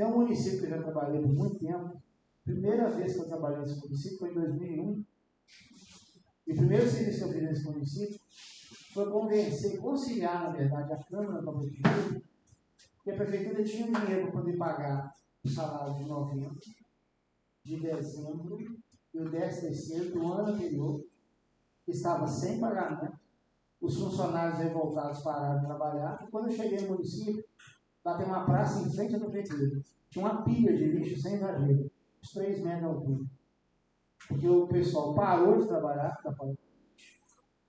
Tem um município que eu já trabalhei por muito tempo. Primeira vez que eu trabalhei nesse município foi em 2001. E o primeiro serviço que eu fiz nesse município foi convencer, conciliar, na verdade, a Câmara com a Prefeitura, que a Prefeitura tinha dinheiro para poder pagar o salário de novembro, de dezembro e o 13º do ano anterior, que estava sem pagamento. Os funcionários revoltados pararam de trabalhar. E quando eu cheguei no município, lá tem uma praça em frente à prefeitura. Tinha uma pilha de lixo sem exagero, uns 3 metros de altura. Porque o pessoal parou de trabalhar,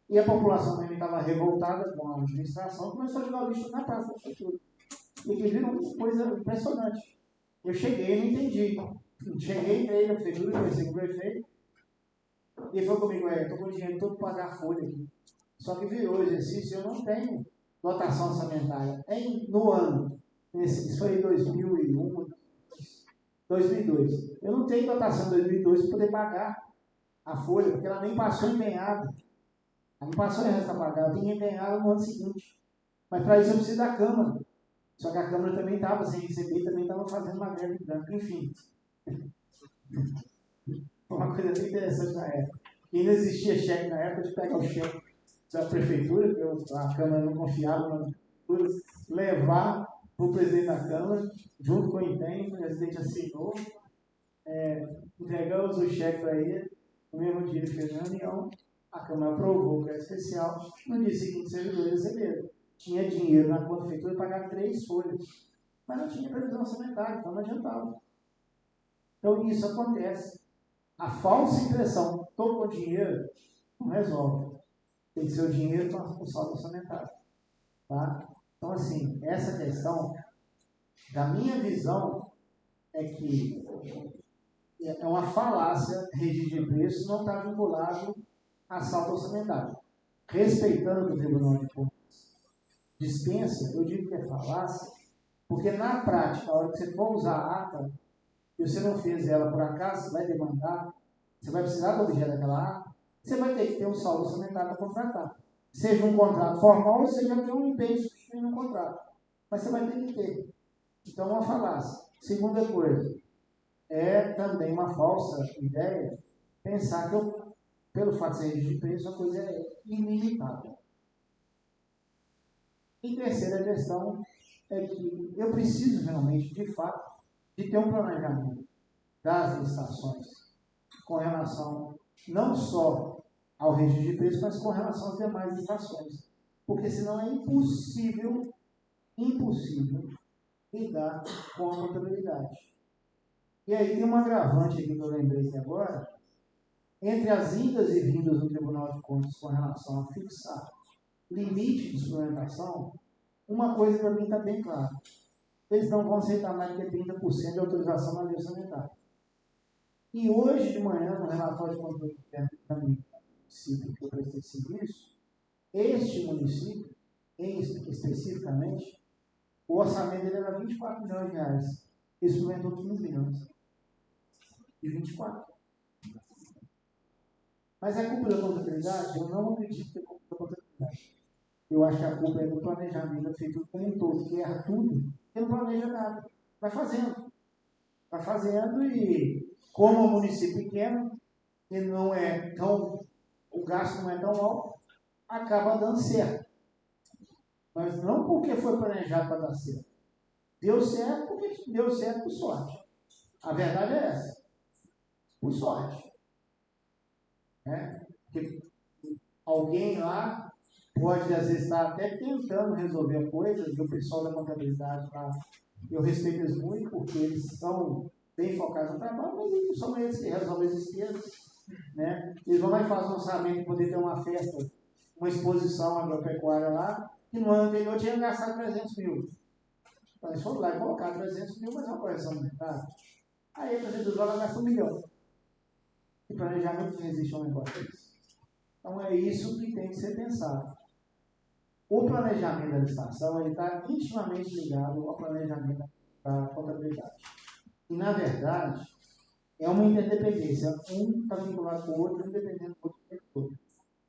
e a população também estava revoltada com a administração, começou a jogar o lixo na praça da prefeitura. E que virou uma coisa impressionante. Eu cheguei e não entendi. Cheguei, entrei na prefeitura, conversei com o prefeito, e ele falou comigo: estou com o dinheiro todo para pagar a folha aqui. Só que virou o exercício, eu não tenho dotação orçamentária. No ano, isso foi em 2001, 2002. Eu não tenho dotação em 2002 para poder pagar a folha, porque ela nem passou empenhada. Ela não passou em resto a pagar, ela tinha empenhado no ano seguinte. Mas para isso eu preciso da Câmara. Só que a Câmara também estava sem receber, também estava fazendo uma greve de branco, enfim. Foi uma coisa bem interessante na época. E não existia cheque na época de pegar o cheque da prefeitura, que a Câmara não confiava na prefeitura, levar para o presidente da Câmara, junto com o empenho, o presidente assinou, entregamos o cheque para ele, no mesmo dia ele fez a reunião, a Câmara aprovou o crédito especial, no dia seguinte os servidores receberam. Tinha dinheiro na conta da prefeitura para pagar 3 folhas, mas não tinha previsão orçamentária, então não adiantava. Então isso acontece. A falsa impressão, estou com dinheiro, não resolve. Tem que ser o dinheiro com o saldo orçamentário. Tá? Então, assim, essa questão, da minha visão, é que é uma falácia regir de preço não está vinculado a saldo orçamentário. Respeitando que o Tribunal de Contas dispensa, eu digo que é falácia, porque na prática, a hora que você for usar a ata, e você não fez ela por acaso, você vai demandar, você vai precisar do objeto daquela ata, você vai ter que ter um saldo orçamentário para contratar. Seja um contrato formal, seja ter um empenho substituindo um contrato. Mas você vai ter que ter. Então, uma falácia. Segunda coisa, é também uma falsa ideia pensar que pelo fato de ser registro de preço, a coisa é ilimitada. E terceira questão é que eu preciso realmente, de fato, de ter um planejamento das licitações com relação não só ao registro de preço, mas com relação às demais licitações. Porque senão é impossível lidar com a contabilidade. E aí tem um agravante aqui que eu lembrei aqui agora, entre as idas e vindas do Tribunal de Contas com relação a fixar limite de suplementação, uma coisa para mim está bem clara. Eles não vão aceitar mais que 30% de autorização na lei orçamentária. E hoje de manhã, no relatório de controle interno do município que eu prestei serviço, este município, especificamente, o orçamento dele era 24 milhões de reais. Ele suplementou 15 milhões. E 24. Mas é culpa da contabilidade? Eu não acredito que é culpa da contabilidade. Eu acho que a culpa é do planejamento feito como um todo, que erra tudo, que não planeja nada. Vai fazendo. Vai fazendo e, como é um município pequeno, ele não é tão, o gasto não é tão alto, acaba dando certo. Mas não porque foi planejado para dar certo. Deu certo porque deu certo por sorte. A verdade é essa. Por sorte. Porque alguém lá pode, às vezes, estar até tentando resolver coisas, e o pessoal da contabilidade lá, eu respeito eles muito, porque eles são bem focados no trabalho, mas não são eles que resolvem as despesas. Né? Eles vão lá e fazem um orçamento para poder ter uma festa, uma exposição agropecuária lá, que no ano anterior tinha gastado 300 mil. Então eles foram lá e colocaram 300 mil, mas é uma correção do mercado. Aí a prefeitura vai gastar 1 milhão. E planejamento não existe um negócio desse. Então é isso que tem que ser pensado. O planejamento da licitação está intimamente ligado ao planejamento da contabilidade. E, na verdade, é uma interdependência. Um está vinculado com o outro, independente do outro.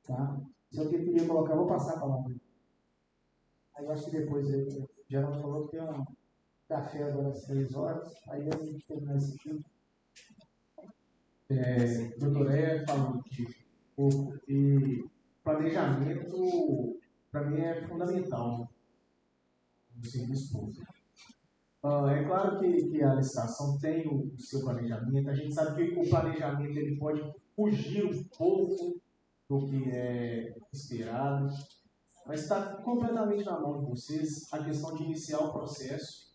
Tá? Se eu queria colocar, vou passar a palavra. Aí eu acho que depois o Geraldo falou que tem café agora às 3 horas, aí a gente terminar esse filme. Doutor falou aqui um pouco e planejamento, para mim, é fundamental no serviço público. É claro que a licitação tem o seu planejamento, a gente sabe que o planejamento ele pode fugir um pouco do que é esperado, mas está completamente na mão de vocês a questão de iniciar o processo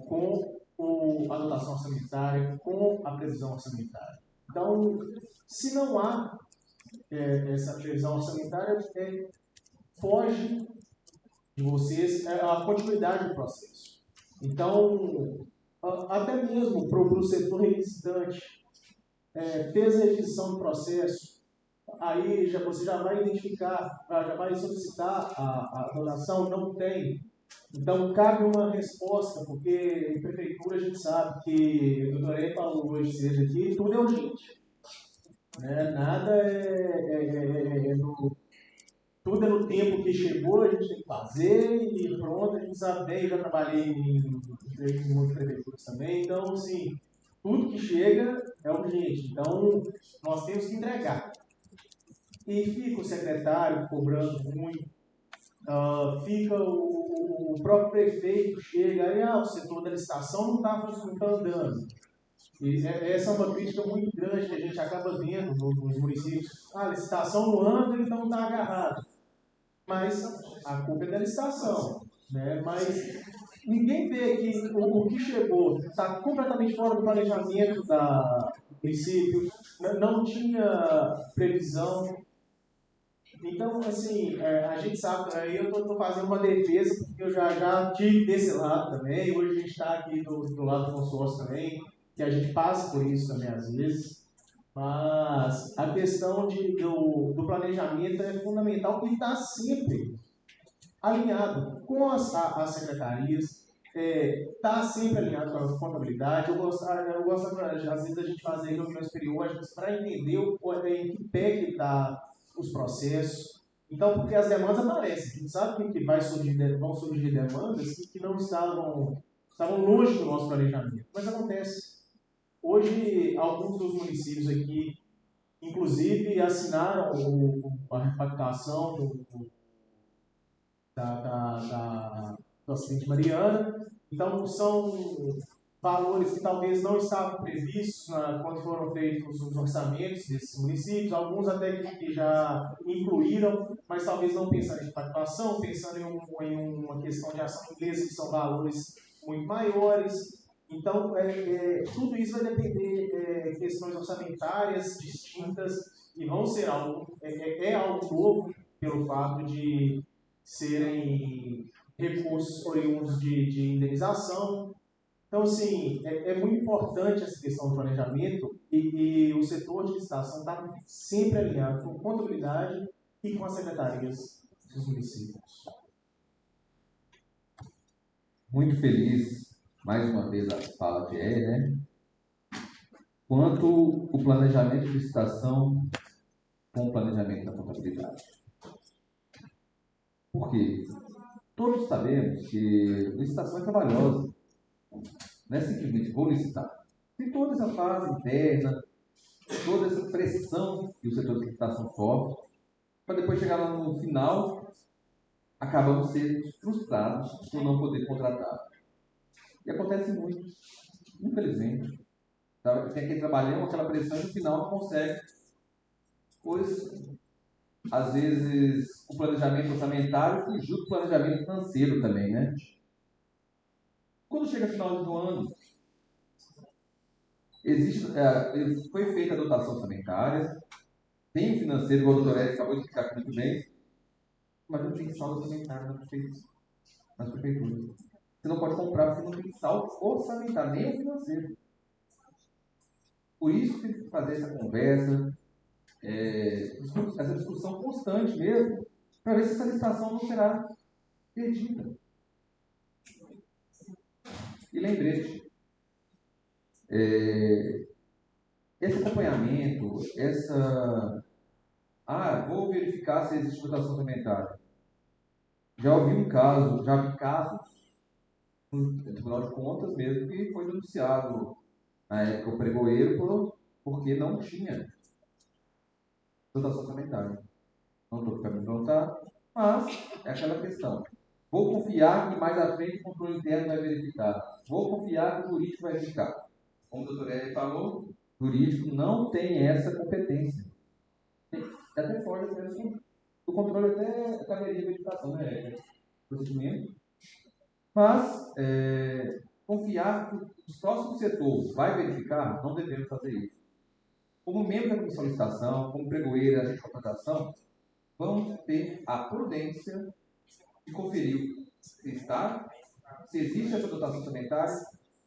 com a dotação orçamentária, com a previsão orçamentária. Então, se não há essa previsão orçamentária, foge de vocês a continuidade do processo. Então, até mesmo para o setor requisitante, fez a requisição do processo, aí você já vai identificar, já vai solicitar a dotação, não tem. Então, cabe uma resposta, porque em prefeitura a gente sabe que, o doutor Ed falou hoje cedo aqui, tudo é urgente. Nada tudo é no tempo que chegou, a gente tem que fazer e pronto, a gente sabe bem, já trabalhei em muitas prefeituras também, então, assim, tudo que chega é urgente, então nós temos que entregar. E fica o secretário cobrando muito, fica o próprio prefeito, chega aí, o setor da licitação não está andando. E essa é uma crítica muito grande que a gente acaba vendo nos municípios. A licitação não anda, então está agarrado. Mas a culpa é da licitação. Mas ninguém vê que o que chegou está completamente fora do planejamento do município, não tinha previsão. Então, assim, a gente sabe, aí eu estou fazendo uma defesa, porque eu já tive desse lado também, hoje a gente está aqui do lado do consórcio também, que a gente passa por isso também às vezes, mas a questão do planejamento é fundamental, porque está sempre alinhado com as secretarias, está sempre alinhado com a contabilidade. Eu gosto às vezes, da gente fazer reuniões periódicas para entender em que pé que está os processos. Então, porque as demandas aparecem. A gente sabe que vão surgir demandas que não estavam longe do nosso planejamento. Mas acontece. Hoje, alguns dos municípios aqui, inclusive, assinaram a repactação do acidente Mariana. Então, são valores que talvez não estavam previstos quando foram feitos os orçamentos desses municípios, alguns até que já incluíram, mas talvez não pensando em impactação, pensando em uma questão de ação inglesa, que são valores muito maiores. Então, tudo isso vai depender de questões orçamentárias distintas e vão ser algo novo pelo fato de serem recursos oriundos de indenização. Então, assim, é muito importante essa questão do planejamento e o setor de licitação está sempre alinhado com contabilidade e com as secretarias dos municípios. Muito feliz, mais uma vez, a fala de né? Quanto o planejamento de licitação com o planejamento da contabilidade. Por quê? Todos sabemos que licitação é trabalhosa. Não é simplesmente vou licitar. Tem toda essa fase interna, toda essa pressão que o setor de licitação sofre, para depois chegar lá no final, acabamos sendo frustrados por não poder contratar. E acontece muito, infelizmente. Tem aquele trabalhão, aquela pressão e no final não consegue. Pois, às vezes, o planejamento orçamentário fugiu do planejamento financeiro também, né? Quando chega final do ano, foi feita a dotação orçamentária, tem o financeiro, o doutor Eric acabou de explicar muito bem, mas não tem saldo orçamentário nas prefeituras. Você não pode comprar porque não tem saldo orçamentário, nem o financeiro. Por isso que tem que fazer essa conversa, essa discussão constante mesmo, para ver se essa licitação não será perdida. E lembrete, esse acompanhamento, vou verificar se existe dotação orçamentária. Já vi casos no Tribunal de Contas mesmo, que foi denunciado na época o pregoeiro porque não tinha dotação orçamentária. Não estou ficando me perguntar, mas é aquela questão. Vou confiar que mais à frente o controle interno vai verificar. Vou confiar que o jurídico vai verificar. Como o doutor Eli falou, o jurídico não tem essa competência. Até fora do controle até caberia verificação, né? Procedimento. Mas confiar que os próximos setores vai verificar, não devemos fazer isso. Como membro da comissão de licitação, como pregoeiro, agente de contratação, vamos ter a prudência de conferir se existe essa dotação orçamentária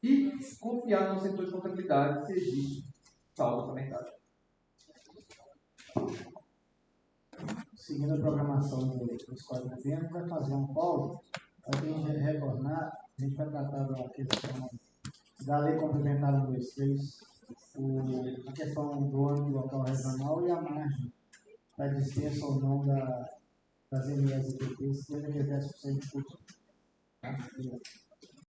e confiar no setor de contabilidade se existe saldo orçamentário. Seguindo a programação dos códigos dentro, vai fazer um call, para a gente retornar, a gente vai tratar da questão da lei complementar 123, a questão do âmbito local regional e a margem da dispensa ou não das MES e PPs, que deve ser 10% de custo.